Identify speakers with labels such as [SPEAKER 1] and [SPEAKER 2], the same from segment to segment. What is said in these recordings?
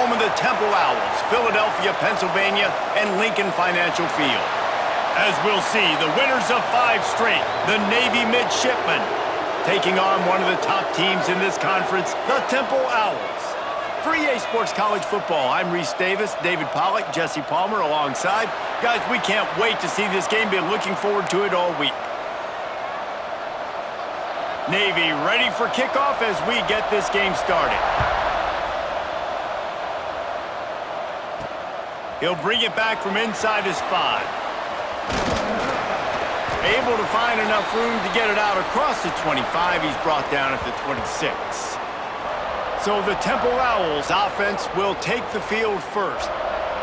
[SPEAKER 1] home of the Temple Owls, Philadelphia, Pennsylvania, and Lincoln Financial Field. As we'll see, the winners of 5 straight, the Navy Midshipmen, taking on one of the top teams in this conference, the Temple Owls. For EA Sports College Football, I'm Reese Davis, David Pollack, Jesse Palmer alongside. Guys, we can't wait to see this game. Been looking forward to it all week. Navy ready for kickoff as we get this game started. He'll bring it back from inside his 5. Able to find enough room to get it out across the 25. He's brought down at the 26. So the Temple Owls offense will take the field first.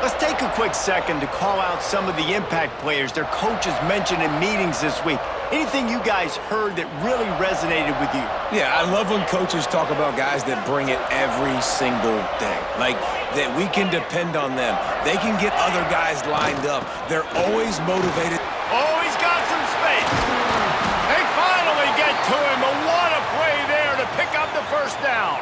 [SPEAKER 1] Let's take a quick second to call out some of the impact players their coaches mentioned in meetings this week. Anything you guys heard that really resonated with you?
[SPEAKER 2] Yeah, I love when coaches talk about guys that bring it every single day. Like, that we can depend on them. They can get other guys lined up. They're always motivated.
[SPEAKER 1] Oh, he's got some space. They finally get to him, but what a play there to pick up the first down.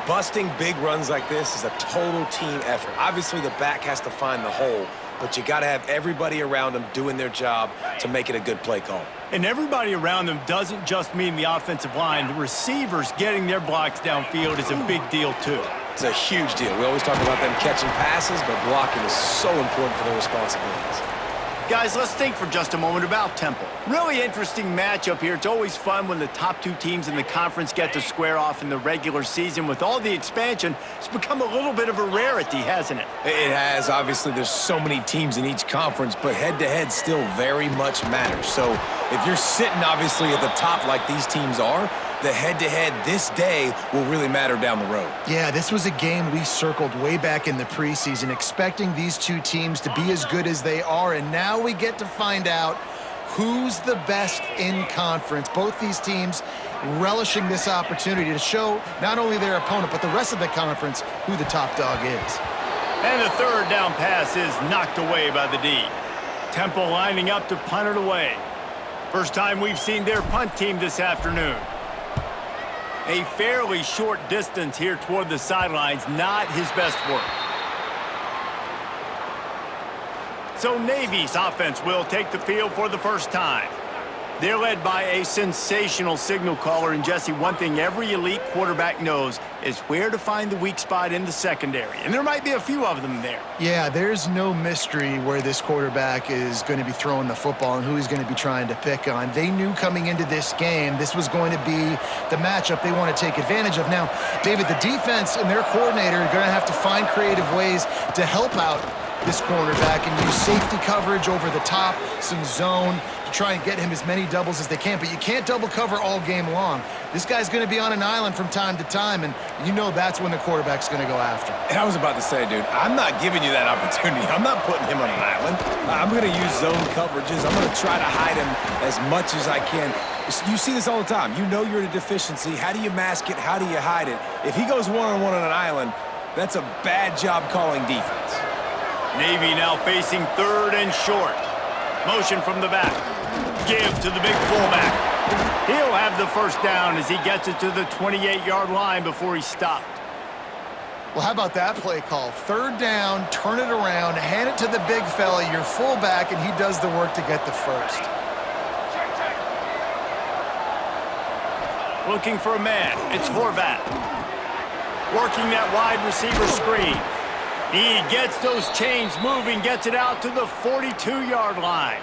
[SPEAKER 2] Busting big runs like this is a total team effort. Obviously, the back has to find the hole, but you got to have everybody around them doing their job to make it a good play call.
[SPEAKER 1] And everybody around them doesn't just mean the offensive line. The receivers getting their blocks downfield is a big deal, too.
[SPEAKER 2] It's a huge deal. We always talk about them catching passes, but blocking is so important for their responsibilities.
[SPEAKER 1] Guys, let's think for just a moment about Temple. Really interesting matchup here. It's always fun when the top 2 teams in the conference get to square off in the regular season. With all the expansion, it's become a little bit of a rarity, hasn't it?
[SPEAKER 2] It has. Obviously, there's so many teams in each conference, but head-to-head still very much matters. So if you're sitting, obviously, at the top like these teams are, the head-to-head this day will really matter down the road.
[SPEAKER 3] Yeah, this was a game we circled way back in the preseason, expecting these 2 teams to be as good as they are, and now we get to find out who's the best in conference. Both these teams relishing this opportunity to show not only their opponent, but the rest of the conference who the top dog is.
[SPEAKER 1] And the third down pass is knocked away by the D. Temple lining up to punt it away. First time we've seen their punt team this afternoon. A fairly short distance here toward the sidelines, not his best work. So Navy's offense will take the field for the first time. They're led by a sensational signal caller, and Jesse, one thing every elite quarterback knows is where to find the weak spot in the secondary, and there might be a few of them there.
[SPEAKER 3] Yeah, there's no mystery where this quarterback is going to be throwing the football and who he's going to be trying to pick on. They knew coming into this game this was going to be the matchup they want to take advantage of. Now, David, the defense and their coordinator are going to have to find creative ways to help out this cornerback and use safety coverage over the top, some zone, to try and get him as many doubles as they can. But you can't double cover all game long. This guy's going to be on an island from time to time, and you know that's when the quarterback's going to go after him.
[SPEAKER 2] And I was about to say, dude, I'm not giving you that opportunity. I'm not putting him on an island. I'm going to use zone coverages. I'm going to try to hide him as much as I can. You see this all the time. You know you're at a deficiency. How do you mask it? How do you hide it? If he goes one-on-one on an island, that's a bad job calling defense.
[SPEAKER 1] Navy now facing 3rd and short. Motion from the back. Give to the big fullback. He'll have the first down as he gets it to the 28-yard line before he's stopped.
[SPEAKER 3] Well, how about that play call? 3rd down, turn it around, hand it to the big fella, your fullback, and he does the work to get the first.
[SPEAKER 1] Looking for a man. It's Horvat. Working that wide receiver screen. He gets those chains moving, gets it out to the 42-yard line.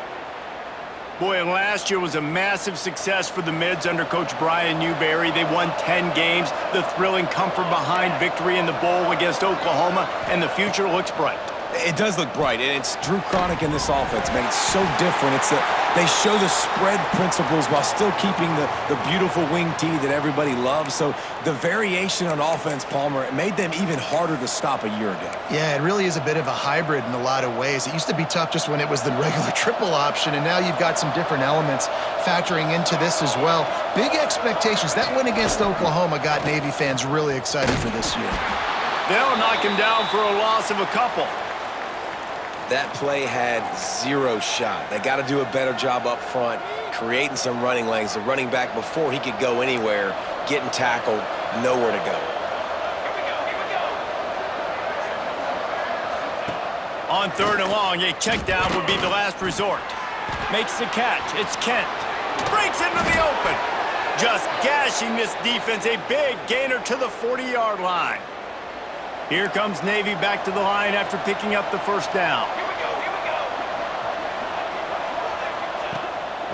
[SPEAKER 1] Boy, last year was a massive success for the Mids under Coach Brian Newberry. They won 10 games, the thrilling comfort behind victory in the bowl against Oklahoma, and the future looks bright.
[SPEAKER 2] It does look bright, and it's Drew Cronick in this offense, man. It's so different. It's that they show the spread principles while still keeping the beautiful wing tee that everybody loves. So the variation on offense, Palmer, it made them even harder to stop a year ago.
[SPEAKER 3] Yeah, it really is a bit of a hybrid in a lot of ways. It used to be tough just when it was the regular triple option, and now you've got some different elements factoring into this as well. Big expectations. That win against Oklahoma got Navy fans really excited for this year.
[SPEAKER 1] They'll knock him down for a loss of a couple.
[SPEAKER 2] That play had zero shot. They got to do a better job up front, creating some running lanes. The running back, before he could go anywhere, getting tackled, nowhere to go.
[SPEAKER 1] On 3rd and long, a check down would be the last resort. Makes the catch. It's Kent. Breaks into the open. Just gashing this defense. A big gainer to the 40-yard line. Here comes Navy back to the line after picking up the first down.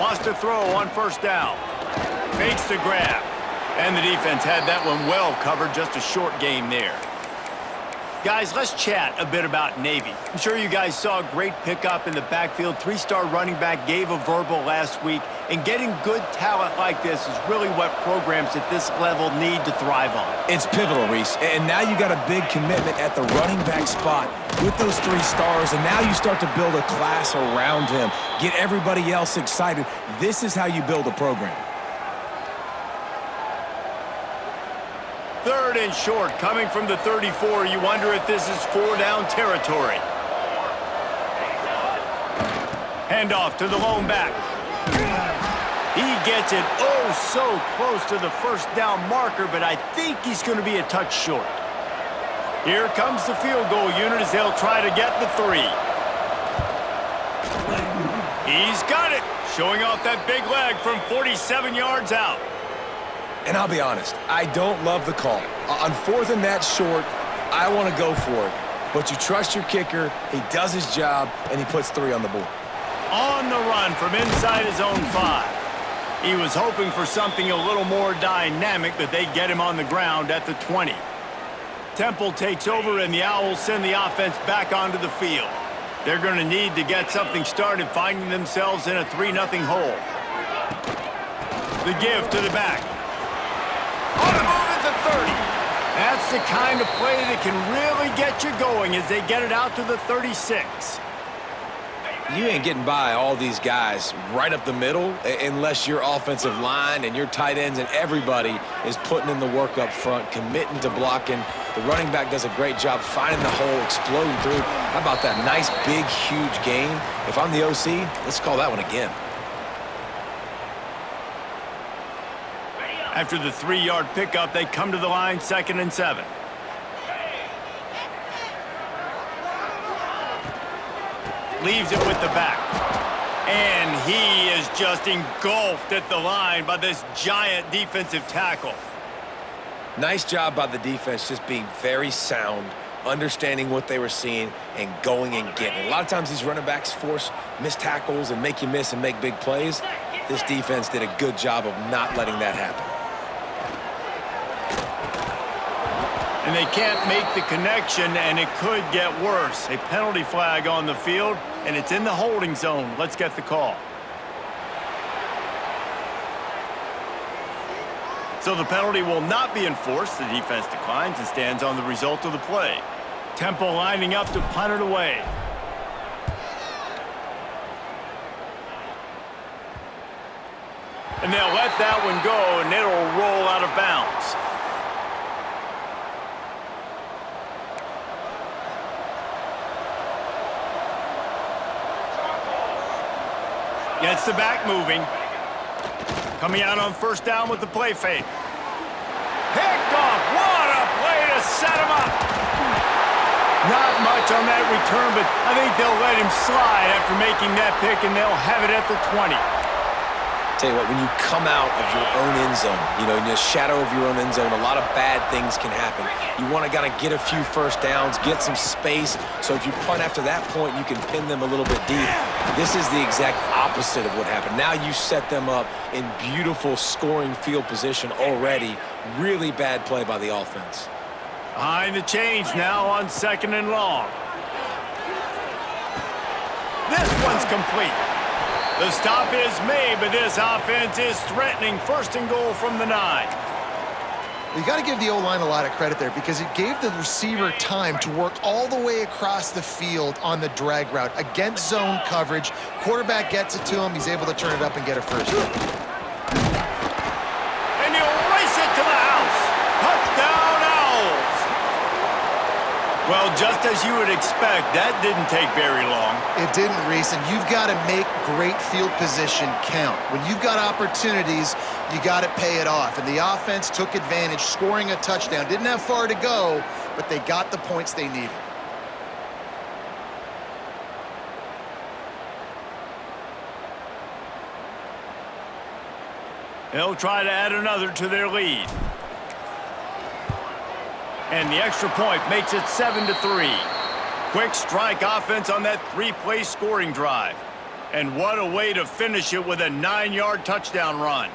[SPEAKER 1] Wants to throw on 1st down. Makes the grab. And the defense had that one well covered. Just a short game there. Guys, let's chat a bit about Navy. I'm sure you guys saw a great pickup in the backfield. 3-star running back gave a verbal last week. And getting good talent like this is really what programs at this level need to thrive on.
[SPEAKER 2] It's pivotal, Reese. And now you got a big commitment at the running back spot with those 3 stars. And now you start to build a class around him. Get everybody else excited. This is how you build a program.
[SPEAKER 1] 3rd and short, coming from the 34. You wonder if this is 4-down territory. Handoff to the lone back. He gets it so close to the 1st down marker, but I think he's going to be a touch short. Here comes the field goal unit as they'll try to get the 3. He's got it, showing off that big leg from 47 yards out.
[SPEAKER 2] And I'll be honest, I don't love the call. On 4th and that short, I want to go for it. But you trust your kicker, he does his job, and he puts 3 on the board.
[SPEAKER 1] On the run from inside his own 5. He was hoping for something a little more dynamic, but they get him on the ground at the 20. Temple takes over, and the Owls send the offense back onto the field. They're going to need to get something started, finding themselves in a 3-0 hole. The give to the back. On the move at the 30. That's the kind of play that can really get you going as they get it out to the 36.
[SPEAKER 2] You ain't getting by all these guys right up the middle unless your offensive line and your tight ends and everybody is putting in the work up front, committing to blocking. The running back does a great job finding the hole, exploding through. How about that nice, big, huge gain? If I'm the OC, let's call that one again.
[SPEAKER 1] After the 3-yard pickup, they come to the line, 2nd and 7. Leaves it with the back. And he is just engulfed at the line by this giant defensive tackle.
[SPEAKER 2] Nice job by the defense just being very sound, understanding what they were seeing, and going and getting it. A lot of times these running backs force missed tackles and make you miss and make big plays. This defense did a good job of not letting that happen.
[SPEAKER 1] And they can't make the connection, and it could get worse. A penalty flag on the field, and it's in the holding zone. Let's get the call. So the penalty will not be enforced. The defense declines and stands on the result of the play. Temple lining up to punt it away. And they'll let that one go, and it'll roll out of bounds. Gets the back moving. Coming out on 1st down with the play fake. Picked off. What a play to set him up. Not much on that return, but I think they'll let him slide after making that pick, and they'll have it at the 20.
[SPEAKER 2] Tell you what, when you come out of your own end zone, in the shadow of your own end zone, a lot of bad things can happen. You want to kind of get a few 1st downs, get some space, so if you punt after that point, you can pin them a little bit deep. This is the exact opposite of what happened. Now you set them up in beautiful scoring field position already. Really bad play by the offense.
[SPEAKER 1] Behind the chains now on 2nd and long. This one's complete. The stop is made, but this offense is threatening. 1st and goal from the 9.
[SPEAKER 3] You got to give the O-line a lot of credit there because it gave the receiver time to work all the way across the field on the drag route against zone coverage. Quarterback gets it to him. He's able to turn it up and get a first down.
[SPEAKER 1] And he'll race it to the house. Touchdown, Owls. Well, just as you would expect, that didn't take very long.
[SPEAKER 3] It didn't, Reese, and you've got to make great field position count. When you've got opportunities, you got to pay it off. And the offense took advantage, scoring a touchdown. Didn't have far to go, but they got the points they needed.
[SPEAKER 1] They'll try to add another to their lead. And the extra point makes it 7-3. Quick strike offense on that three-play scoring drive. And what a way to finish it with a 9-yard touchdown run.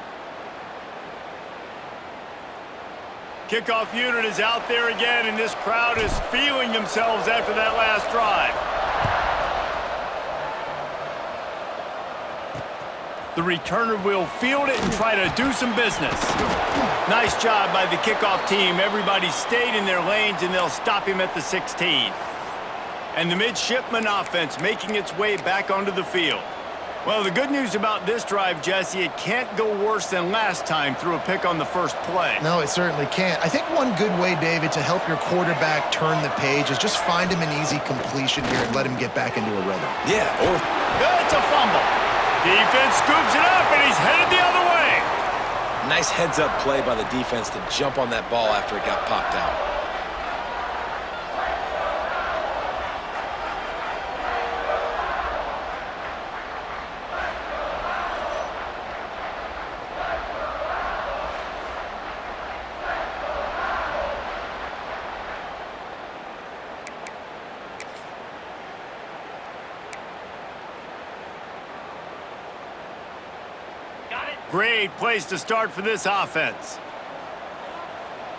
[SPEAKER 1] Kickoff unit is out there again, and this crowd is feeling themselves after that last drive. The returner will field it and try to do some business. Nice job by the kickoff team. Everybody stayed in their lanes, and they'll stop him at the 16. And the midshipman offense making its way back onto the field. Well, the good news about this drive, Jesse, it can't go worse than last time through a pick on the first play.
[SPEAKER 3] No, it certainly can't. I think one good way, David, to help your quarterback turn the page is just find him an easy completion here and let him get back into a rhythm.
[SPEAKER 2] Yeah, or...
[SPEAKER 1] It's a fumble. Defense scoops it up, and he's headed the other way.
[SPEAKER 2] Nice heads-up play by the defense to jump on that ball after it got popped out.
[SPEAKER 1] Great place to start for this offense.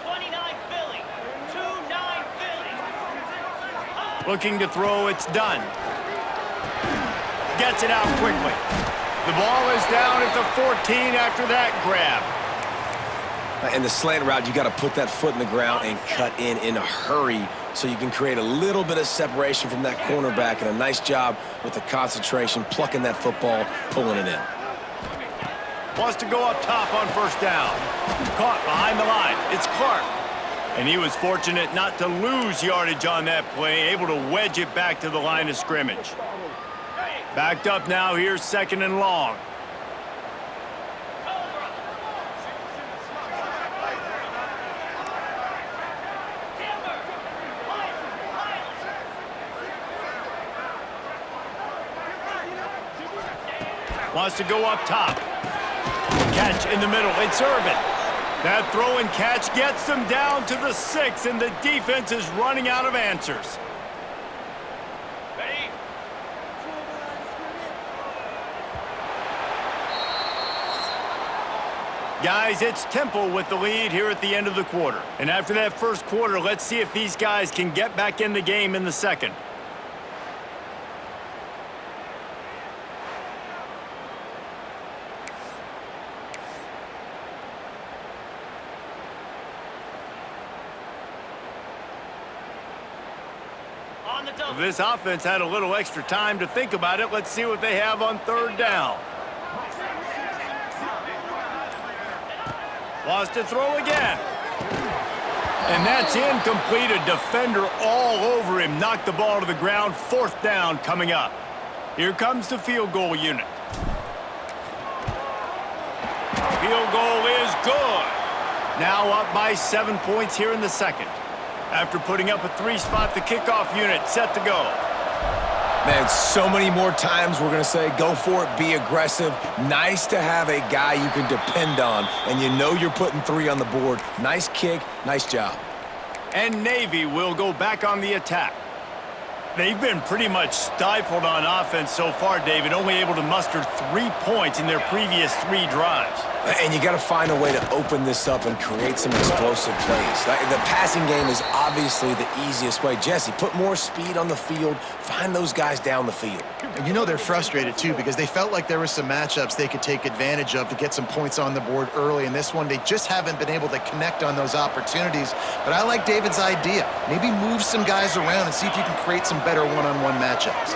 [SPEAKER 4] 29 Philly, 2-9 Philly.
[SPEAKER 1] Looking to throw, it's done. Gets it out quickly. The ball is down at the 14 after that grab.
[SPEAKER 2] In the slant route, you got to put that foot in the ground and cut in a hurry so you can create a little bit of separation from that cornerback, and a nice job with the concentration, plucking that football, pulling it in.
[SPEAKER 1] Wants to go up top on first down. Caught behind the line. It's Clark. And he was fortunate not to lose yardage on that play, able to wedge it back to the line of scrimmage. Backed up now, here's 2nd and long. Wants to go up top. Catch in the middle. It's Irvin. That throw and catch gets them down to the 6, and the defense is running out of answers.
[SPEAKER 4] Ready?
[SPEAKER 1] Guys, it's Temple with the lead here at the end of the quarter. And after that first quarter, let's see if these guys can get back in the game in the second.
[SPEAKER 4] On the double.
[SPEAKER 1] This offense had a little extra time to think about it. Let's see what they have on 3rd down. Wants to throw again. And that's incomplete. A defender all over him. Knocked the ball to the ground. 4th down coming up. Here comes the field goal unit. Field goal is good. Now up by 7 points here in the second. After putting up a 3-spot, the kickoff unit set to go.
[SPEAKER 2] Man, so many more times we're going to say, go for it, be aggressive. Nice to have a guy you can depend on, and you know you're putting 3 on the board. Nice kick, nice job.
[SPEAKER 1] And Navy will go back on the attack. They've been pretty much stifled on offense so far, David, only able to muster 3 points in their previous 3 drives.
[SPEAKER 2] And you got to find a way to open this up and create some explosive plays. The passing game is obviously the easiest way. Jesse, put more speed on the field. Find those guys down the field.
[SPEAKER 3] And you know they're frustrated, too, because they felt like there were some matchups they could take advantage of to get some points on the board early. In this one, they just haven't been able to connect on those opportunities. But I like David's idea. Maybe move some guys around and see if you can create some better one-on-one matchups.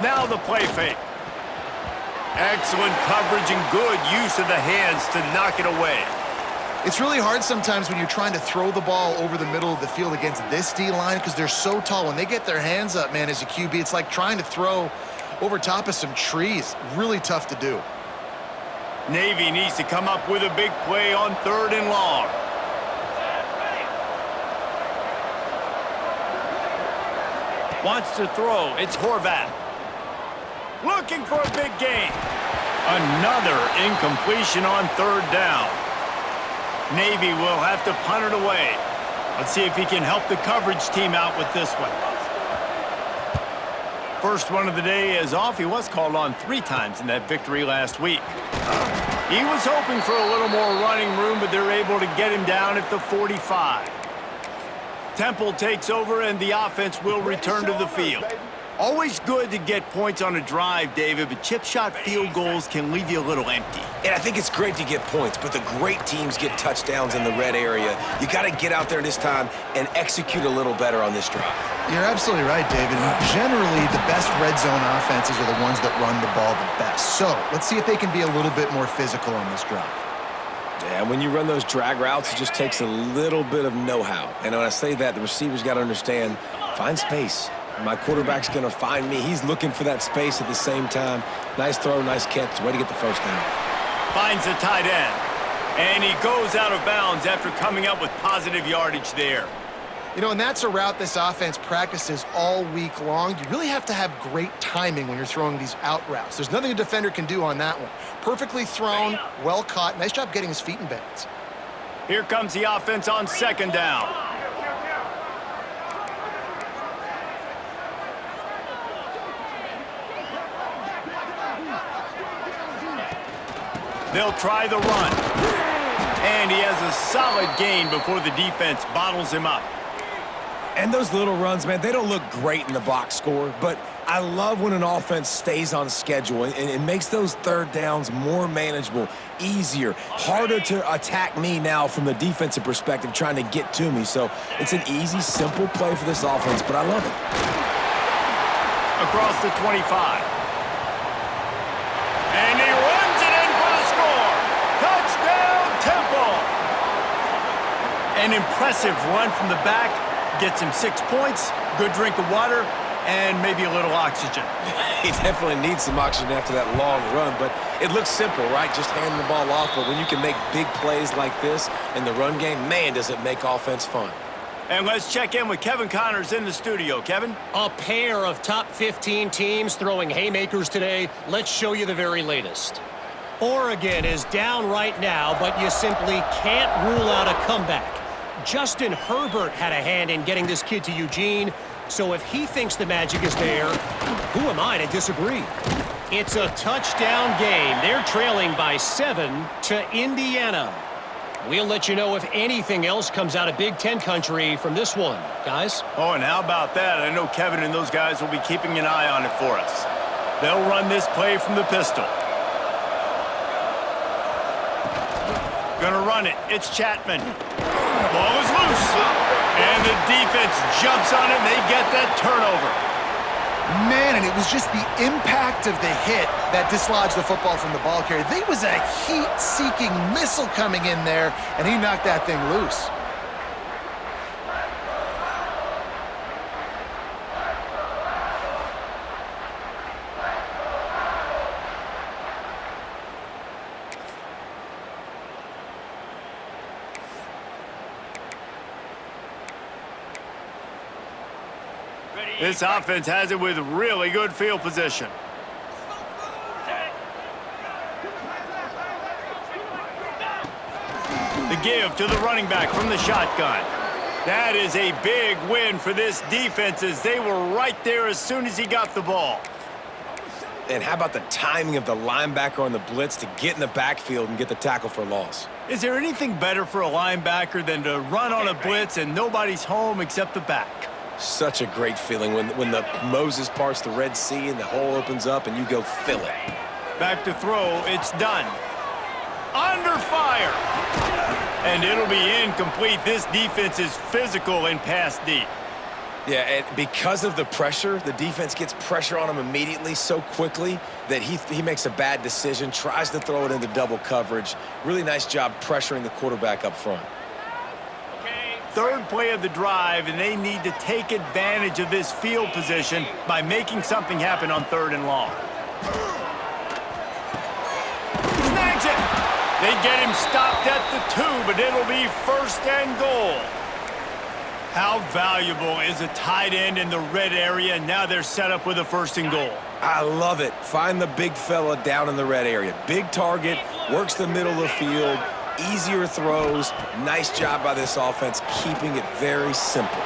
[SPEAKER 1] Now the play fake. Excellent coverage and good use of the hands to knock it away.
[SPEAKER 3] It's really hard sometimes when you're trying to throw the ball over the middle of the field against this D-line because they're so tall. When they get their hands up, man, as a QB, it's like trying to throw over top of some trees. Really tough to do.
[SPEAKER 1] Navy needs to come up with a big play on 3rd and long. Wants to throw. It's Horvath. Looking for a big gain. Another incompletion on third down. Navy will have to punt it away. Let's see if he can help the coverage team out with this one. First one of the day is off. He was called on 3 times in that victory last week. He was hoping for a little more running room, but they're able to get him down at the 45. Temple takes over, and the offense will return to the field. Always good to get points on a drive, David, but chip shot field goals can leave you a little empty.
[SPEAKER 2] And I think it's great to get points, but the great teams get touchdowns in the red area. You got to get out there this time and execute a little better on this drive.
[SPEAKER 3] You're absolutely right, David. And generally, the best red zone offenses are the ones that run the ball the best. So let's see if they can be a little bit more physical on this drive.
[SPEAKER 2] Yeah, when you run those drag routes, it just takes a little bit of know-how. And when I say that, the receivers got to understand, find space. My quarterback's going to find me. He's looking for that space at the same time. Nice throw, nice catch. Way to get the first down.
[SPEAKER 1] Finds the tight end. And he goes out of bounds after coming up with positive yardage there.
[SPEAKER 3] You know, and that's a route this offense practices all week long. You really have to have great timing when you're throwing these out routes. There's nothing a defender can do on that one. Perfectly thrown, well caught. Nice job getting his feet in bounds.
[SPEAKER 1] Here comes the offense on second down. They'll try the run. And he has a solid gain before the defense bottles him up.
[SPEAKER 2] And those little runs, man, they don't look great in the box score, but I love when an offense stays on schedule and it makes those third downs more manageable, easier, harder to attack me now from the defensive perspective trying to get to me. So it's an easy, simple play for this offense, but I love it.
[SPEAKER 1] Across the 25. And he runs it in for the score. Touchdown, Temple. An impressive run from the back. Gets him 6 points, good drink of water, and maybe a little oxygen.
[SPEAKER 2] He definitely needs some oxygen after that long run, but it looks simple, right? Just handing the ball off, but when you can make big plays like this in the run game, man, does it make offense fun.
[SPEAKER 1] And let's check in with Kevin Connors in the studio. Kevin?
[SPEAKER 5] A pair of top 15 teams throwing haymakers today. Let's show you the very latest. Oregon is down right now, but you simply can't rule out a comeback. Justin Herbert had a hand in getting this kid to Eugene, so if he thinks the magic is there, who am I to disagree? It's a touchdown game. They're trailing by 7 to Indiana. We'll let you know if anything else comes out of Big Ten country from this one, guys.
[SPEAKER 1] Oh, and how about that? I know Kevin and those guys will be keeping an eye on it for us. They'll run this play from the pistol. Gonna run it. It's Chapman. Ball is loose. And the defense jumps on it, and they get that turnover.
[SPEAKER 3] Man, and it was just the impact of the hit that dislodged the football from the ball carrier. There was a heat-seeking missile coming in there, and he knocked that thing loose.
[SPEAKER 1] This offense has it with really good field position. The give to the running back from the shotgun. That is a big win for this defense as they were right there as soon as he got the ball.
[SPEAKER 2] And how about the timing of the linebacker on the blitz to get in the backfield and get the tackle for loss?
[SPEAKER 1] Is there anything better for a linebacker than to run on a blitz and nobody's home except the back?
[SPEAKER 2] Such a great feeling when the Moses parts the Red Sea and the hole opens up and you go fill it.
[SPEAKER 1] Back to throw, it's done. Under fire. And it'll be incomplete. This defense is physical and pass deep.
[SPEAKER 2] Yeah, and because of the pressure, the defense gets pressure on him immediately so quickly that he makes a bad decision, tries to throw it into double coverage. Really nice job pressuring the quarterback up front.
[SPEAKER 1] Third play of the drive, and they need to take advantage of this field position by making something happen on 3rd and long. Snags it! They get him stopped at the 2, but it'll be 1st and goal. How valuable is a tight end in the red area? Now they're set up with a 1st and goal.
[SPEAKER 2] I love it. Find the big fella down in the red area. Big target, works the middle of the field, easier throws. Nice job by this offense, keeping it very simple.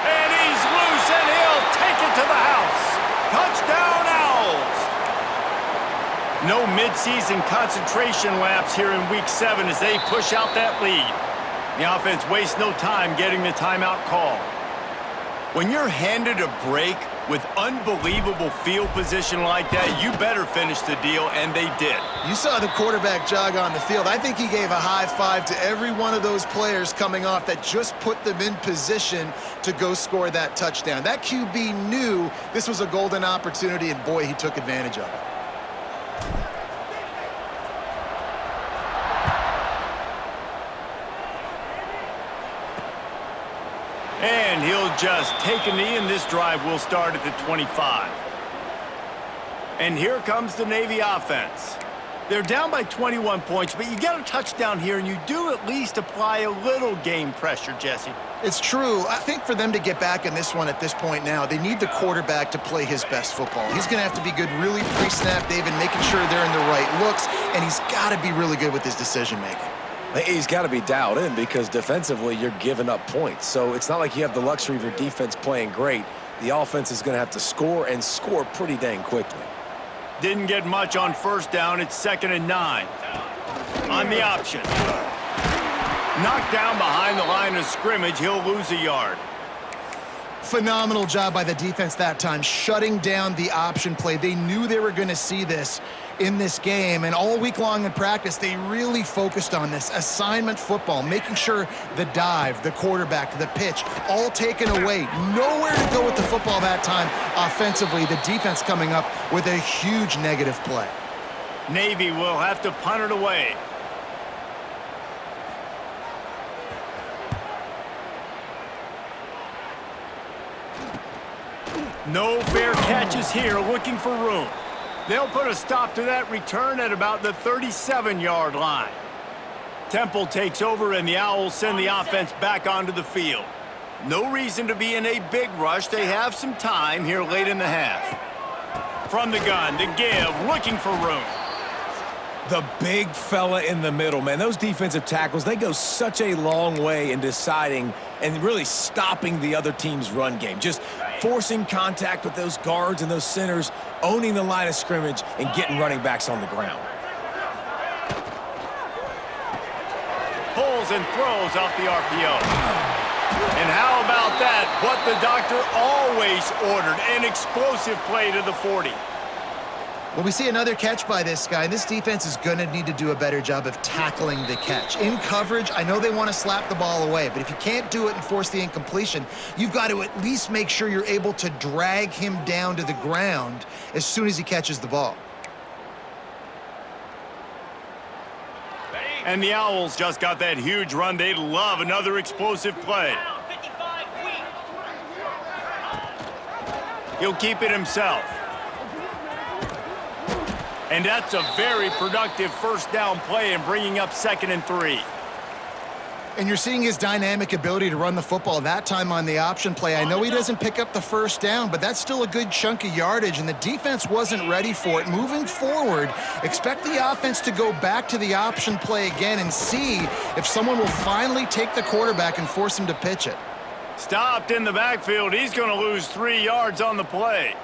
[SPEAKER 1] And he's loose, and he'll take it to the house. Touchdown, Owls! No midseason concentration laps here in Week 7 as they push out that lead. The offense wastes no time getting the timeout call. When you're handed a break with unbelievable field position like that, you better finish the deal, and they did.
[SPEAKER 3] You saw the quarterback jog on the field. I think he gave a high five to every one of those players coming off that just put them in position to go score that touchdown. That QB knew this was a golden opportunity, and boy, he took advantage of it.
[SPEAKER 1] And he'll just take a knee, and this drive will start at the 25. And here comes the Navy offense. They're down by 21 points, but you get a touchdown here, and you do at least apply a little game pressure, Jesse.
[SPEAKER 3] It's true. I think for them to get back in this one at this point now, they need the quarterback to play his best football. He's going to have to be good really pre-snap, David, making sure they're in the right looks, and he's got to be really good with his decision-making.
[SPEAKER 2] He's got to be dialed in because defensively you're giving up points. So it's not like you have the luxury of your defense playing great. The offense is going to have to score and score pretty dang quickly.
[SPEAKER 1] Didn't get much on first down. It's 2nd and 9. On the option. Knocked down behind the line of scrimmage. He'll lose a yard.
[SPEAKER 3] Phenomenal job by the defense that time, shutting down the option play. They knew they were going to see this in this game, and all week long in practice, they really focused on this assignment football, making sure the dive, the quarterback, the pitch, all taken away. Nowhere to go with the football that time offensively. The defense coming up with a huge negative play.
[SPEAKER 1] Navy will have to punt it away. No fair catches here, looking for room. They'll put a stop to that return at about the 37-yard line. Temple takes over, and the Owls send the offense back onto the field. No reason to be in a big rush. They have some time here late in the half. From the gun, the give, looking for room.
[SPEAKER 2] The big fella in the middle, man. Those defensive tackles, they go such a long way in deciding and really stopping the other team's run game. Just forcing contact with those guards and those centers, owning the line of scrimmage, and getting running backs on the ground.
[SPEAKER 1] Pulls and throws off the RPO. And how about that? What the doctor always ordered, an explosive play to the 40.
[SPEAKER 3] Well, we see another catch by this guy, and this defense is going to need to do a better job of tackling the catch. In coverage, I know they want to slap the ball away, but if you can't do it and force the incompletion, you've got to at least make sure you're able to drag him down to the ground as soon as he catches the ball.
[SPEAKER 1] And the Owls just got that huge run. They'd love another explosive play. He'll keep it himself. And that's a very productive first down play and bringing up 2nd and 3.
[SPEAKER 3] And you're seeing his dynamic ability to run the football that time on the option play. I know he doesn't pick up the first down, but that's still a good chunk of yardage, and the defense wasn't ready for it. Moving forward, expect the offense to go back to the option play again and see if someone will finally take the quarterback and force him to pitch it.
[SPEAKER 1] Stopped in the backfield. He's going to lose 3 yards on the play.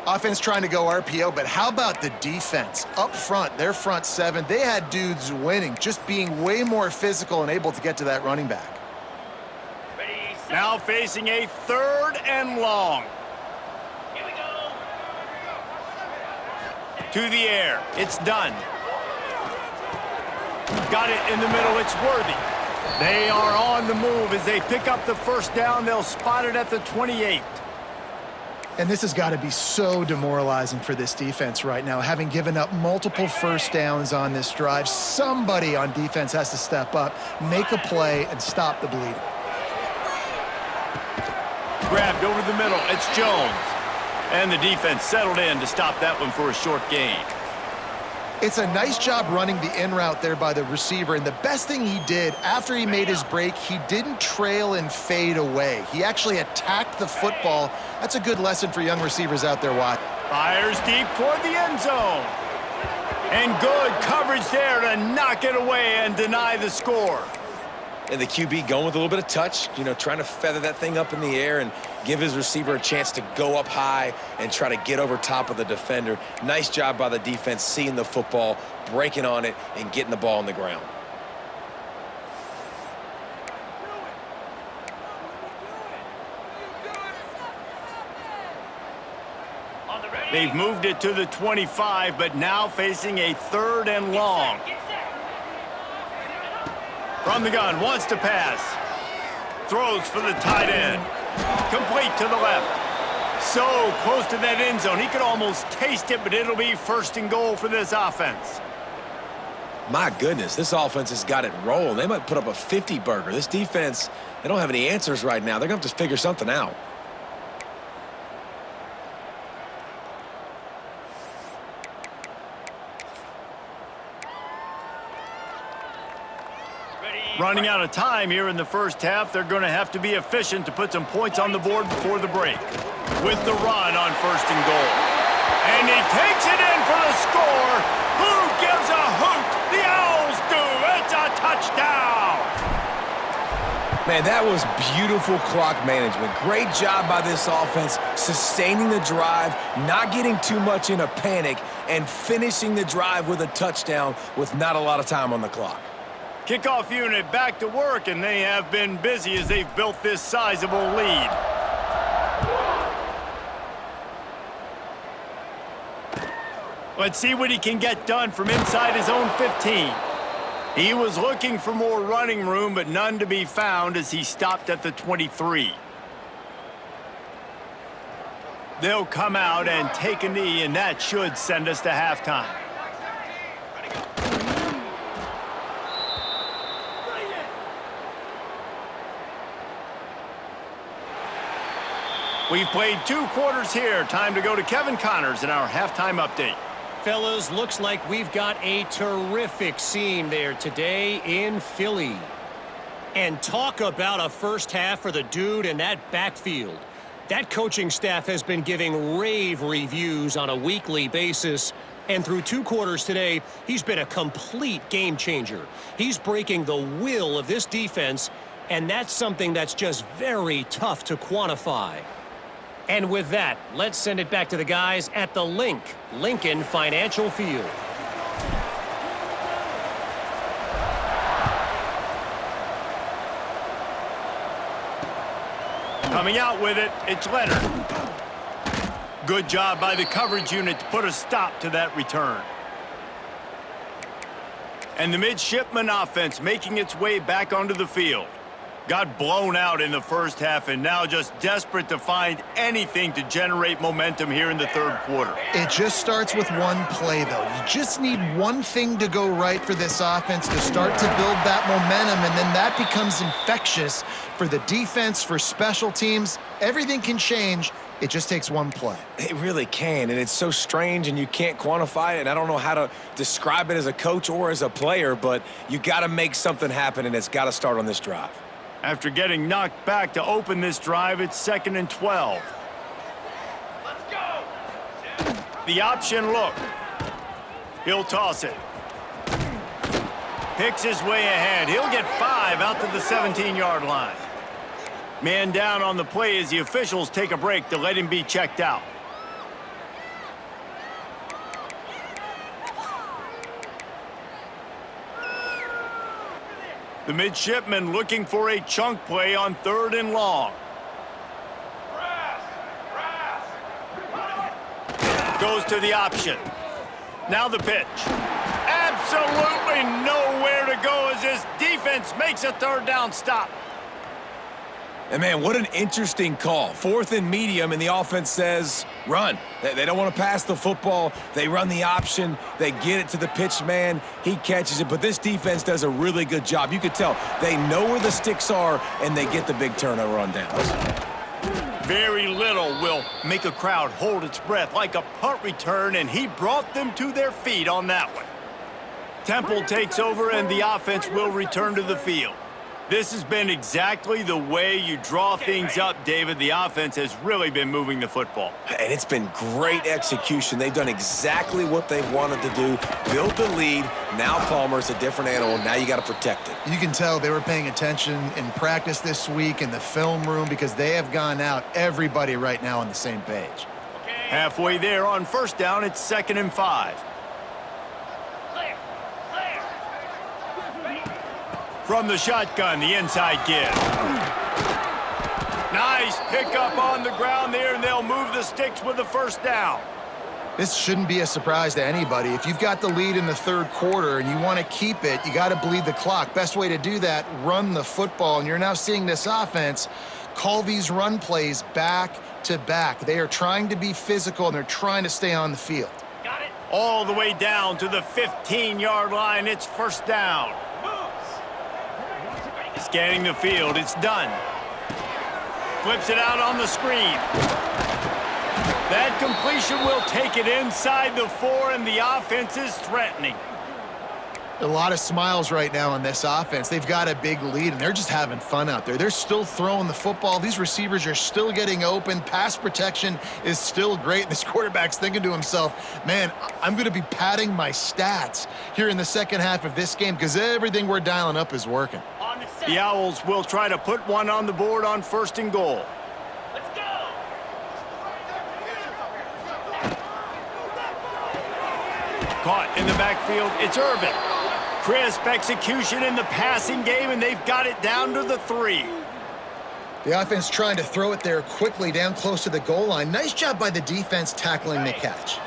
[SPEAKER 3] Offense trying to go RPO, but how about the defense? Up front, their front seven, they had dudes winning, just being way more physical and able to get to that running back.
[SPEAKER 1] Now facing a 3rd and long.
[SPEAKER 4] Here we go.
[SPEAKER 1] To the air. It's done. Got it in the middle. It's Worthy. They are on the move as they pick up the first down. They'll spot it at the 28.
[SPEAKER 3] And this has got to be so demoralizing for this defense right now, having given up multiple first downs on this drive. Somebody on defense has to step up, make a play, and stop the bleeding.
[SPEAKER 1] Grabbed over the middle. It's Jones. And the defense settled in to stop that one for a short gain.
[SPEAKER 3] It's a nice job running the in route there by the receiver, and the best thing he did after he made his break, he didn't trail and fade away. He actually attacked the football. That's a good lesson for young receivers out there, Watt.
[SPEAKER 1] Fires deep toward the end zone. And good coverage there to knock it away and deny the score.
[SPEAKER 2] And the QB going with a little bit of touch, trying to feather that thing up in the air and give his receiver a chance to go up high and try to get over top of the defender. Nice job by the defense seeing the football, breaking on it, and getting the ball on the ground.
[SPEAKER 1] They've moved it to the 25, but now facing a 3rd and long. From the gun, wants to pass. Throws for the tight end. Complete to the left. So close to that end zone. He could almost taste it, but it'll be 1st and goal for this offense.
[SPEAKER 2] My goodness, this offense has got it rolling. They might put up a 50-burger. This defense, they don't have any answers right now. They're going to have to figure something out.
[SPEAKER 1] Running out of time here in the first half. They're going to have to be efficient to put some points on the board before the break. With the run on 1st and goal. And he takes it in for the score. Who gives a hoot? The Owls do. It's a touchdown.
[SPEAKER 2] Man, that was beautiful clock management. Great job by this offense, sustaining the drive, not getting too much in a panic, and finishing the drive with a touchdown with not a lot of time on the clock.
[SPEAKER 1] Kickoff unit back to work, and they have been busy as they've built this sizable lead. Let's see what he can get done from inside his own 15. He was looking for more running room, but none to be found as he stopped at the 23. They'll come out and take a knee, and that should send us to halftime. We've played 2 quarters here. Time to go to Kevin Connors in our halftime update.
[SPEAKER 5] Fellas, looks like we've got a terrific scene there today in Philly. And talk about a first half for the dude in that backfield. That coaching staff has been giving rave reviews on a weekly basis. And through 2 quarters today, he's been a complete game changer. He's breaking the will of this defense, and that's something that's just very tough to quantify. And with that, let's send it back to the guys at the Lincoln Financial Field.
[SPEAKER 1] Coming out with it, it's Leonard. Good job by the coverage unit to put a stop to that return. And the midshipman offense making its way back onto the field. Got blown out in the first half and now just desperate to find anything to generate momentum here in the 3rd quarter.
[SPEAKER 3] It just starts with one play, though. You just need one thing to go right for this offense to start to build that momentum, and then that becomes infectious for the defense, for special teams. Everything can change. It just takes one play.
[SPEAKER 2] It really can, and it's so strange, and you can't quantify it, and I don't know how to describe it as a coach or as a player, but you got to make something happen, and it's got to start on this drive.
[SPEAKER 1] After getting knocked back to open this drive, it's 2nd and 12.
[SPEAKER 4] Let's go.
[SPEAKER 1] The option look. He'll toss it. Picks his way ahead. He'll get 5 out to the 17-yard line. Man down on the play as the officials take a break to let him be checked out. The midshipman looking for a chunk play on 3rd and long. Goes to the option. Now the pitch. Absolutely nowhere to go as this defense makes a 3rd down stop.
[SPEAKER 2] And, man, what an interesting call. 4th and medium, and the offense says, run. They don't want to pass the football. They run the option. They get it to the pitch man. He catches it. But this defense does a really good job. You could tell they know where the sticks are, and they get the big turnover on downs.
[SPEAKER 1] Very little will make a crowd hold its breath like a punt return, and he brought them to their feet on that one. Temple takes over and the offense will return to the field. This has been exactly the way you draw things up, David. The offense has really been moving the football.
[SPEAKER 2] And it's been great execution. They've done exactly what they've wanted to do. Built the lead. Now Palmer's a different animal. Now you got to protect it.
[SPEAKER 3] You can tell they were paying attention in practice this week in the film room because they have gone out, everybody right now on the same page.
[SPEAKER 1] Halfway there on first down, it's 2nd and 5. From the shotgun, the inside give. Nice pickup on the ground there, and they'll move the sticks with the first down.
[SPEAKER 3] This shouldn't be a surprise to anybody. If you've got the lead in the third quarter and you want to keep it, you got to bleed the clock. Best way to do that, run the football. And you're now seeing this offense call these run plays back to back. They are trying to be physical, and they're trying to stay on the field.
[SPEAKER 1] Got it. All the way down to the 15-yard line. It's first down. Scanning the field, it's done. Flips it out on the screen. That completion will take it inside the 4, and the offense is threatening.
[SPEAKER 3] A lot of smiles right now on this offense. They've got a big lead, and they're just having fun out there. They're still throwing the football. These receivers are still getting open. Pass protection is still great. This quarterback's thinking to himself, man, I'm going to be padding my stats here in the second half of this game because everything we're dialing up is working.
[SPEAKER 1] The Owls will try to put one on the board on 1st and goal.
[SPEAKER 4] Let's go!
[SPEAKER 1] Caught in the backfield, it's Irvin. Crisp execution in the passing game, and they've got it down to the 3.
[SPEAKER 3] The offense trying to throw it there quickly down close to the goal line. Nice job by the defense tackling the catch.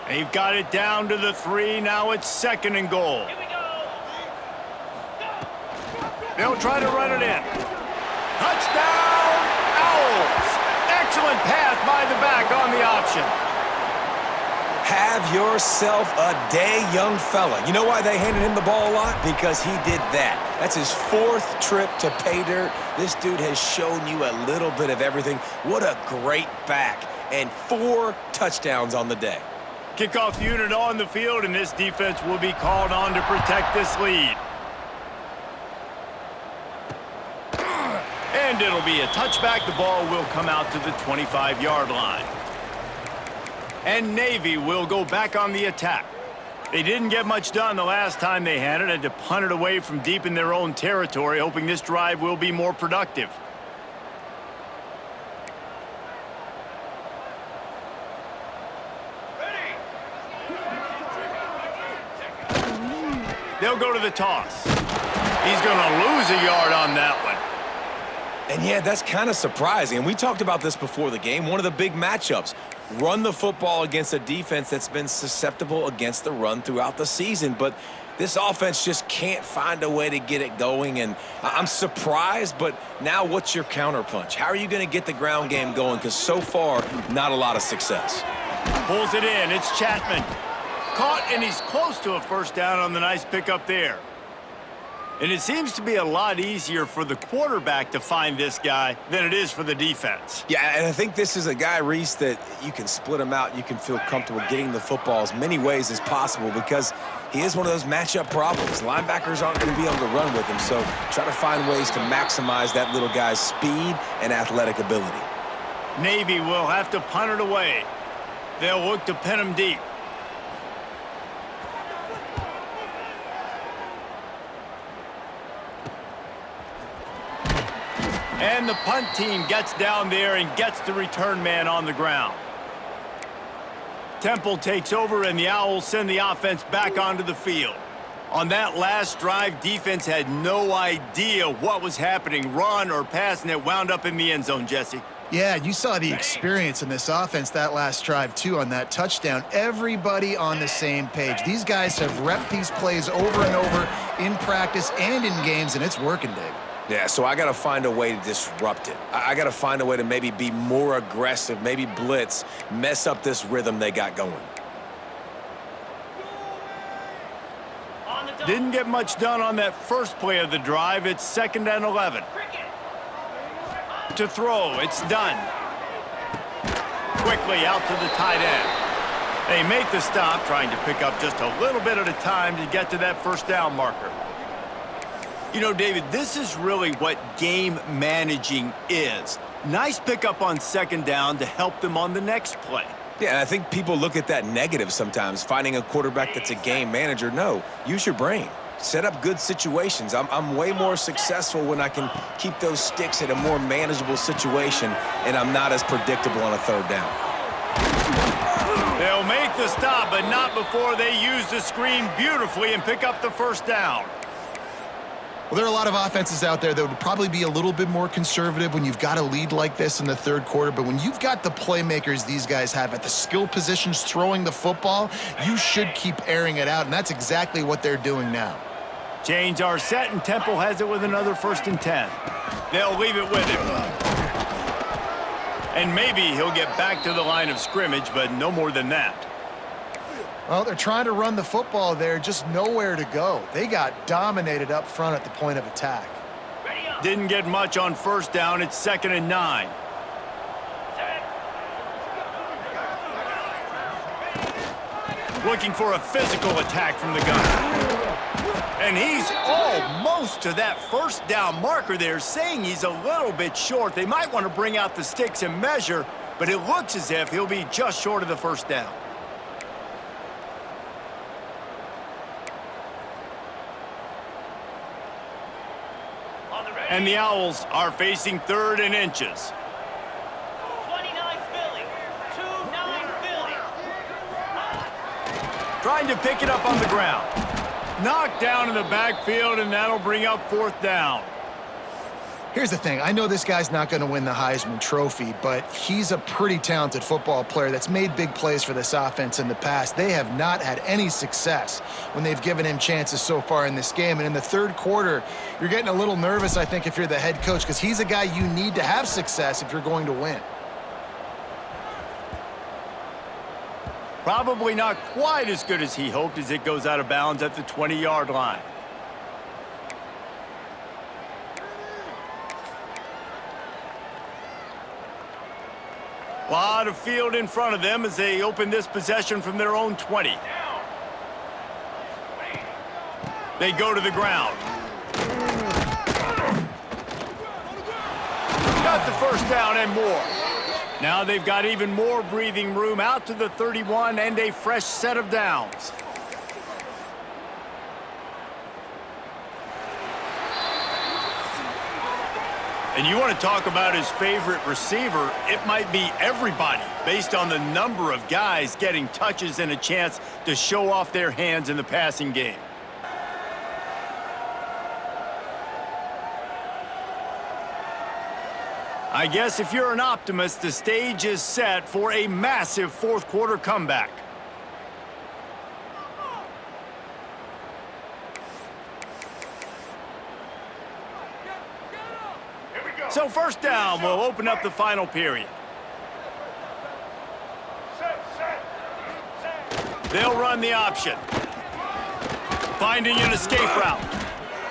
[SPEAKER 1] They've got it down to the 3. Now it's 2nd and goal.
[SPEAKER 4] Here we go!
[SPEAKER 1] They'll try to run it in. Touchdown, Owls! Excellent pass by the back on the option.
[SPEAKER 2] Have yourself a day, young fella. You know why they handed him the ball a lot? Because he did that. That's his 4th trip to pay dirt. This dude has shown you a little bit of everything. What a great back. And 4 touchdowns on the day.
[SPEAKER 1] Kickoff unit on the field, and this defense will be called on to protect this lead. And it'll be a touchback. The ball will come out to the 25-yard line. And Navy will go back on the attack. They didn't get much done the last time they had it. Had to punt it away from deep in their own territory, hoping this drive will be more productive. They'll go to the toss. He's going to lose a yard on that one.
[SPEAKER 2] And yeah, that's kind of surprising. And we talked about this before the game. One of the big matchups. Run the football against a defense that's been susceptible against the run throughout the season. But this offense just can't find a way to get it going. And I'm surprised, but now what's your counterpunch? How are you going to get the ground game going? Because so far, not a lot of success.
[SPEAKER 1] Pulls it in. It's Chapman. Caught, and he's close to a first down on the nice pickup there. And it seems to be a lot easier for the quarterback to find this guy than it is for the defense.
[SPEAKER 2] Yeah, and I think this is a guy, Reese, that you can split him out. You can feel comfortable getting the football as many ways as possible because he is one of those matchup problems. Linebackers aren't going to be able to run with him, so try to find ways to maximize that little guy's speed and athletic ability.
[SPEAKER 1] Navy will have to punt it away. They'll look to pin him deep. And the punt team gets down there and gets the return man on the ground. Temple takes over, and the Owls send the offense back onto the field. On that last drive, defense had no idea what was happening, run or pass, and it wound up in the end zone, Jesse.
[SPEAKER 3] Yeah, you saw the experience in this offense that last drive, too, on that touchdown. Everybody on the same page. These guys have repped these plays over and over in practice and in games, and it's working, Dave.
[SPEAKER 2] Yeah, so I got to find a way to disrupt it. I got to find a way to maybe be more aggressive, maybe blitz, mess up this rhythm they got going.
[SPEAKER 1] Didn't get much done on that first play of the drive. It's 2nd and 11. To throw, it's done. Quickly out to the tight end. They make the stop, trying to pick up just a little bit at a time to get to that first down marker. You know, David, this is really what game managing is. Nice pickup on second down to help them on the next play.
[SPEAKER 2] Yeah, and I think people look at that negative sometimes, finding a quarterback that's a game manager. No, use your brain. Set up good situations. I'm way more successful when I can keep those sticks in a more manageable situation, and I'm not as predictable on a third down.
[SPEAKER 1] They'll make the stop, but not before they use the screen beautifully and pick up the first down.
[SPEAKER 3] Well, there are a lot of offenses out there that would probably be a little bit more conservative when you've got a lead like this in the third quarter. But when you've got the playmakers these guys have at the skill positions throwing the football, you should keep airing it out, and that's exactly what they're doing now.
[SPEAKER 1] Chains are set, and Temple has it with another 1st and 10. They'll leave it with him. And maybe he'll get back to the line of scrimmage, but no more than that.
[SPEAKER 3] Well, they're trying to run the football there, just nowhere to go. They got dominated up front at the point of attack.
[SPEAKER 1] Didn't get much on first down. It's 2nd and 9. Looking for a physical attack from the gunner. And he's almost to that first down marker there, saying he's a little bit short. They might want to bring out the sticks and measure, but it looks as if he'll be just short of the first down. And the Owls are facing 3rd and inches.
[SPEAKER 4] 29 Philly. 2-9 Philly.
[SPEAKER 1] Trying to pick it up on the ground. Knocked down in the backfield, and that'll bring up 4th down.
[SPEAKER 3] Here's the thing. I know this guy's not going to win the Heisman Trophy, but he's a pretty talented football player that's made big plays for this offense in the past. They have not had any success when they've given him chances so far in this game. And in the third quarter, you're getting a little nervous, I think, if you're the head coach, because he's a guy you need to have success if you're going to win.
[SPEAKER 1] Probably not quite as good as he hoped as it goes out of bounds at the 20-yard line. A lot of field in front of them as they open this possession from their own 20. They go to the ground. Got the first down and more. Now they've got even more breathing room out to the 31 and a fresh set of downs. And you want to talk about his favorite receiver, it might be everybody, based on the number of guys getting touches and a chance to show off their hands in the passing game. I guess if you're an optimist, the stage is set for a massive fourth quarter comeback. So first down will open up the final period. They'll run the option. Finding an escape route.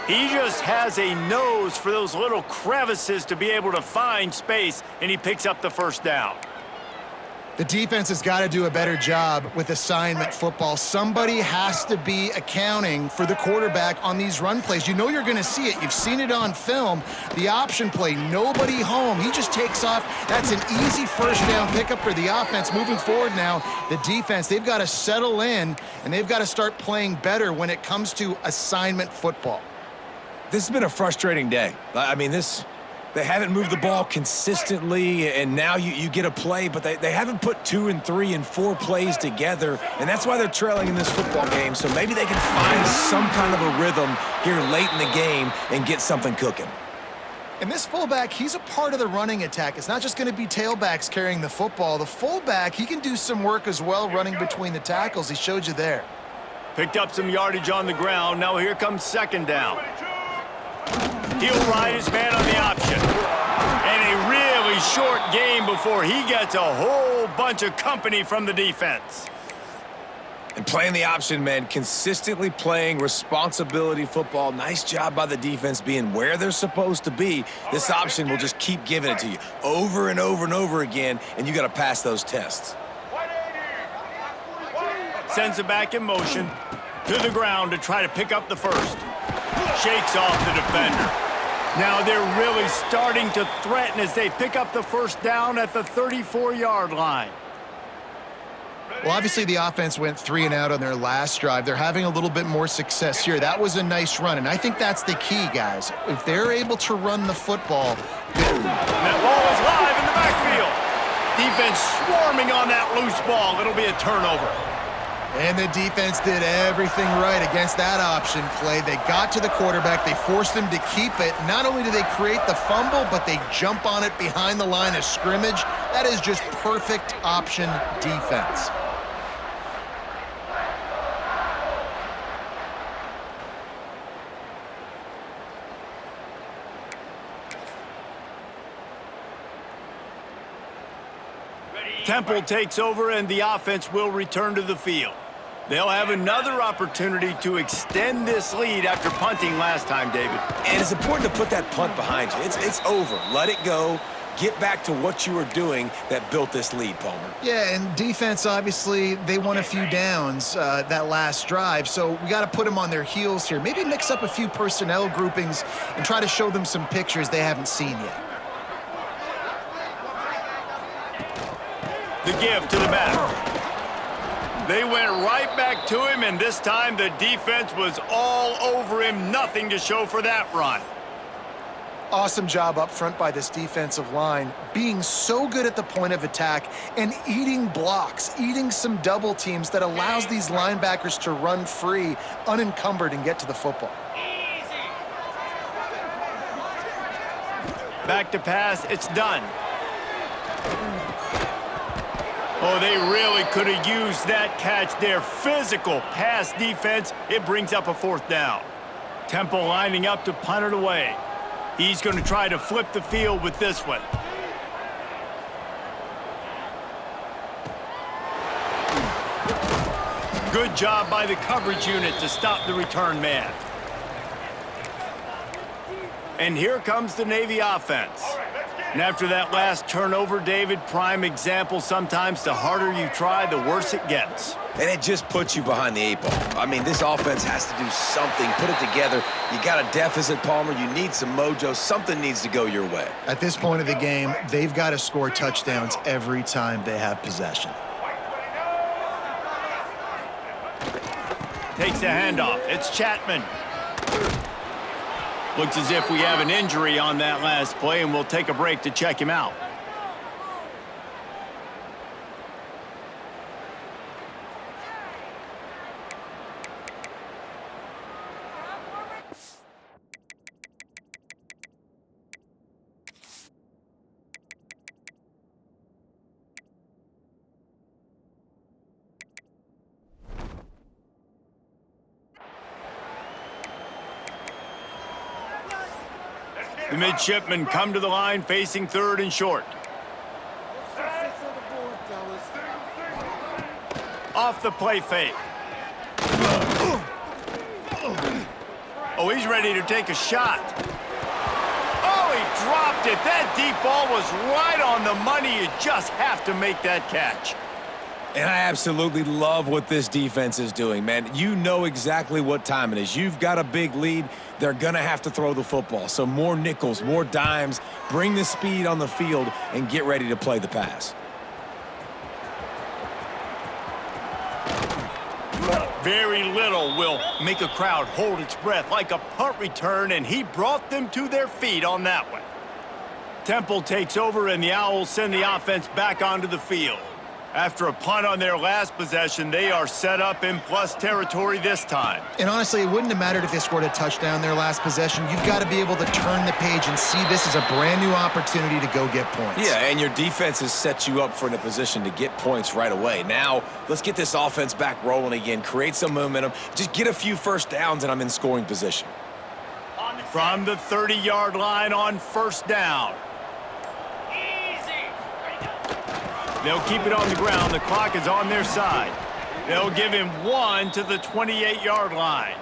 [SPEAKER 1] He just has a nose for those little crevices to be able to find space, and he picks up the first down.
[SPEAKER 3] The defense has got to do a better job with assignment football. Somebody has to be accounting for the quarterback on these run plays. You know you're going to see it. You've seen it on film. The option play, nobody home. He just takes off. That's an easy first down pickup for the offense. Moving forward now, the defense, they've got to settle in, and they've got to start playing better when it comes to assignment football.
[SPEAKER 2] This has been a frustrating day. I mean, they haven't moved the ball consistently, and now you get a play, but they haven't put 2 and 3 and 4 plays together, and that's why they're trailing in this football game. So maybe they can find some kind of a rhythm here late in the game and get something cooking.
[SPEAKER 3] And this fullback, he's a part of the running attack. It's not just going to be tailbacks carrying the football. The fullback, he can do some work as well running between the tackles. He showed you there.
[SPEAKER 1] Picked up some yardage on the ground. Now here comes second down. He'll ride his man on the option. And a really short game before he gets a whole bunch of company from the defense.
[SPEAKER 2] And playing the option, man, consistently playing responsibility football. Nice job by the defense being where they're supposed to be. This option will just keep giving it to you over and over and over again, and you got to pass those tests.
[SPEAKER 1] Sends it back in motion to the ground to try to pick up the first. Shakes off the defender. Now they're really starting to threaten as they pick up the first down at the 34-yard line.
[SPEAKER 3] Well, obviously the offense went 3 and out on their last drive. They're having a little bit more success here. That was a nice run, and I think that's the key, guys. If they're able to run the football.
[SPEAKER 1] And that ball is live in the backfield. Defense swarming on that loose ball. It'll be a turnover.
[SPEAKER 3] And the defense did everything right against that option play. They got to the quarterback. They forced him to keep it. Not only do they create the fumble, but they jump on it behind the line of scrimmage. That is just perfect option defense.
[SPEAKER 1] Temple takes over and the offense will return to the field. They'll have another opportunity to extend this lead after punting last time, David.
[SPEAKER 2] And it's important to put that punt behind you. It's over. Let it go. Get back to what you were doing that built this lead, Palmer.
[SPEAKER 3] Yeah, and defense, obviously, they won a few downs that last drive, so we got to put them on their heels here. Maybe mix up a few personnel groupings and try to show them some pictures they haven't seen yet.
[SPEAKER 1] The give to the back. They went right back to him, and this time the defense was all over him. Nothing to show for that run.
[SPEAKER 3] Awesome job up front by this defensive line, being so good at the point of attack and eating blocks, eating some double teams that allows these linebackers to run free, unencumbered, and get to the football.
[SPEAKER 1] Back to pass, it's done. Oh, they really could have used that catch there. Physical pass defense. It brings up a 4th down. Temple lining up to punt it away. He's going to try to flip the field with this one. Good job by the coverage unit to stop the return man. And here comes the Navy offense. And after that last turnover, David, prime example, sometimes the harder you try, the worse it gets.
[SPEAKER 2] And it just puts you behind the 8 ball. I mean, this offense has to do something, put it together. You got a deficit, Palmer. You need some mojo. Something needs to go your way.
[SPEAKER 3] At this point of the game, they've got to score touchdowns every time they have possession.
[SPEAKER 1] Takes the handoff. It's Chapman. Looks as if we have an injury on that last play, and we'll take a break to check him out. The midshipmen come to the line facing 3rd and short. Off the play fake. Oh, he's ready to take a shot. Oh, he dropped it. That deep ball was right on the money. You just have to make that catch.
[SPEAKER 2] And I absolutely love what this defense is doing, man. You know exactly what time it is. You've got a big lead. They're going to have to throw the football. So more nickels, more dimes, bring the speed on the field, and get ready to play the pass.
[SPEAKER 1] Very little will make a crowd hold its breath like a punt return, and he brought them to their feet on that one. Temple takes over, and the Owls send the offense back onto the field. After a punt on their last possession, they are set up in plus territory this time.
[SPEAKER 3] And honestly, it wouldn't have mattered if they scored a touchdown their last possession. You've got to be able to turn the page and see this as a brand new opportunity to go get points.
[SPEAKER 2] Yeah, and your defense has set you up for in a position to get points right away. Now, let's get this offense back rolling again, create some momentum, just get a few first downs, and I'm in scoring position.
[SPEAKER 1] From the 30-yard line on 1st down. They'll keep it on the ground. The clock is on their side. They'll give him 1 to the 28-yard line.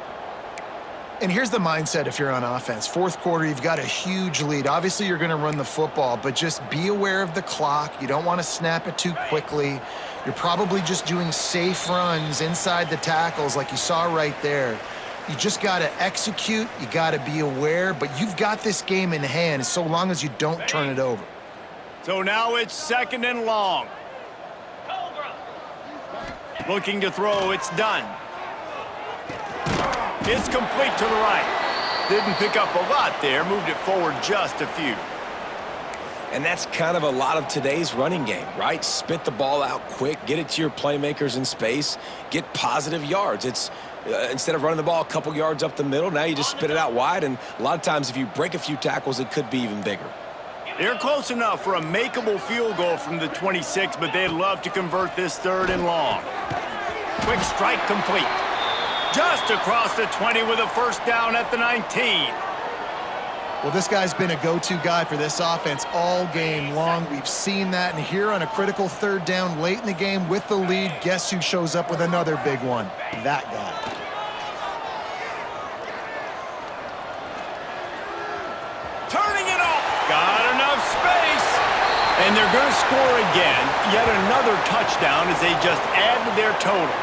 [SPEAKER 3] And here's the mindset if you're on offense. Fourth quarter, you've got a huge lead. Obviously, you're going to run the football, but just be aware of the clock. You don't want to snap it too quickly. You're probably just doing safe runs inside the tackles like you saw right there. You just got to execute. You got to be aware, but you've got this game in hand so long as you don't turn it over.
[SPEAKER 1] So now it's 2nd and long. Looking to throw, it's done. It's complete to the right. Didn't pick up a lot there, moved it forward just a few.
[SPEAKER 2] And that's kind of a lot of today's running game, right? Spit the ball out quick, get it to your playmakers in space, get positive yards. It's instead of running the ball a couple yards up the middle, now you just spit it out wide, and a lot of times if you break a few tackles, it could be even bigger.
[SPEAKER 1] They're close enough for a makeable field goal from the 26, but they'd love to convert this 3rd and long. Quick strike complete. Just across the 20 with a first down at the 19.
[SPEAKER 3] Well, this guy's been a go-to guy for this offense all game long. We've seen that, and here on a critical 3rd down late in the game with the lead, guess who shows up with another big one? That guy.
[SPEAKER 1] Turning it up. Got enough space. And they're going to score again. Yet another touchdown as they just add to their total.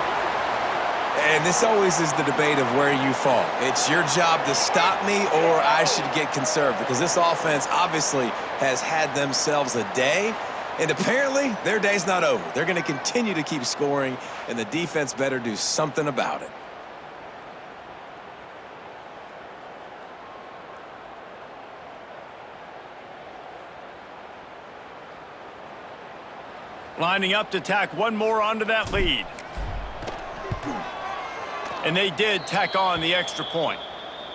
[SPEAKER 2] And this always is the debate of where you fall. It's your job to stop me or I should get conserved, because this offense obviously has had themselves a day, and apparently their day's not over. They're going to continue to keep scoring, and the defense better do something about it.
[SPEAKER 1] Lining up to tack one more onto that lead. And they did tack on the extra point.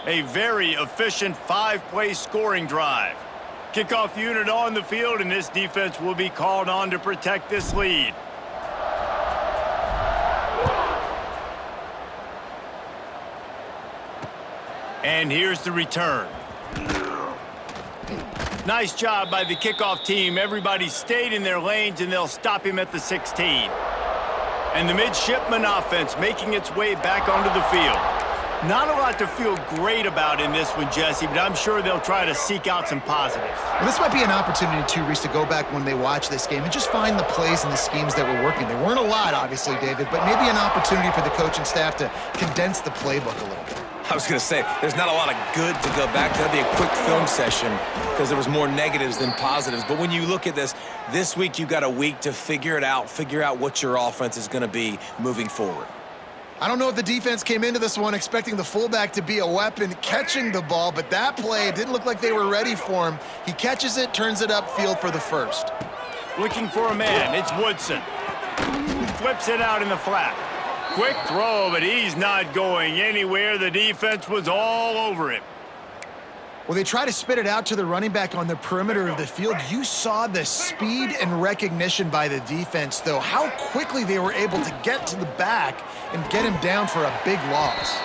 [SPEAKER 1] A very efficient 5-play scoring drive. Kickoff unit on the field, and this defense will be called on to protect this lead. And here's the return. Nice job by the kickoff team. Everybody stayed in their lanes, and they'll stop him at the 16. And the midshipman offense making its way back onto the field. Not a lot to feel great about in this one, Jesse, but I'm sure they'll try to seek out some positives.
[SPEAKER 3] Well, this might be an opportunity, too, Reese, to go back when they watch this game and just find the plays and the schemes that were working. There weren't a lot, obviously, David, but maybe an opportunity for the coaching staff to condense the playbook a little bit.
[SPEAKER 2] I was going to say, there's not a lot of good to go back to. That'd be a quick film session because there was more negatives than positives. But when you look at this week you got a week to figure it out, figure out what your offense is going to be moving forward.
[SPEAKER 3] I don't know if the defense came into this one expecting the fullback to be a weapon catching the ball, but that play, it didn't look like they were ready for him. He catches it, turns it upfield for the first.
[SPEAKER 1] Looking for a man, it's Woodson. Flips it out in the flat. Quick throw, but he's not going anywhere. The defense was all over him.
[SPEAKER 3] Well, they try to spit it out to the running back on the perimeter of the field. You saw the speed and recognition by the defense, though, how quickly they were able to get to the back and get him down for a big loss.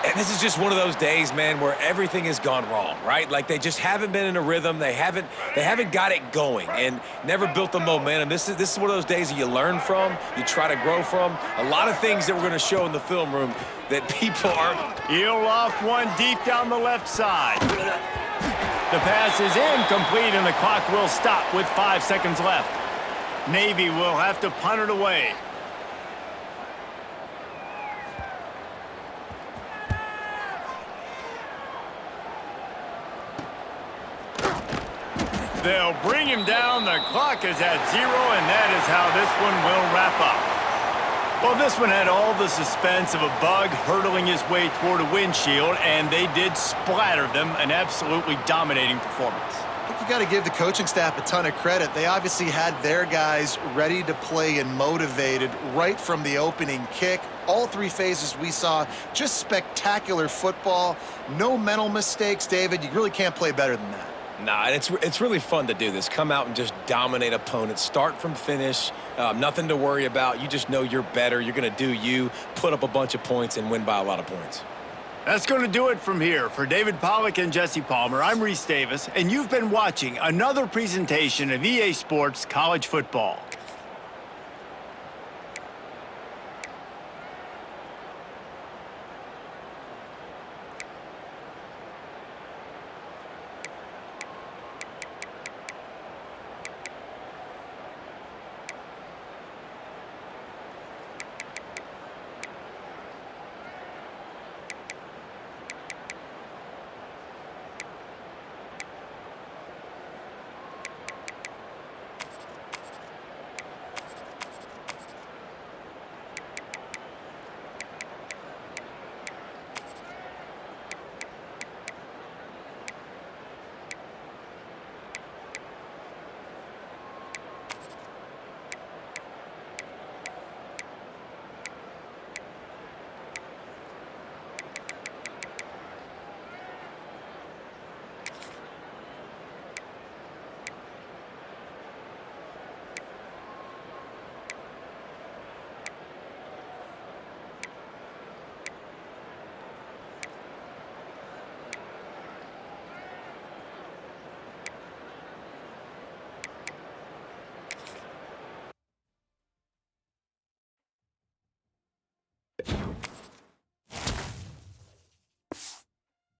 [SPEAKER 2] And this is just one of those days, man, where everything has gone wrong, right? Like they just haven't been in a rhythm. They haven't got it going and never built the momentum. This is one of those days that you learn from, you try to grow from. A lot of things that we're going to show in the film room that people aren't.
[SPEAKER 1] He'll loft one deep down the left side. The pass is incomplete, and the clock will stop with 5 seconds left. Navy will have to punt it away. They'll bring him down. The clock is at 0, and that is how this one will wrap up. Well, this one had all the suspense of a bug hurtling his way toward a windshield, and they did splatter them. An absolutely dominating performance.
[SPEAKER 3] I think you got to give the coaching staff a ton of credit. They obviously had their guys ready to play and motivated right from the opening kick. All 3 phases we saw, just spectacular football. No mental mistakes, David. You really can't play better than that.
[SPEAKER 2] Nah, and it's really fun to do this. Come out and just dominate opponents. Start from finish. Nothing to worry about. You just know you're better. You're going to do you, put up a bunch of points, and win by a lot of points.
[SPEAKER 1] That's going to do it from here. For David Pollack and Jesse Palmer, I'm Reese Davis, and you've been watching another presentation of EA Sports College Football.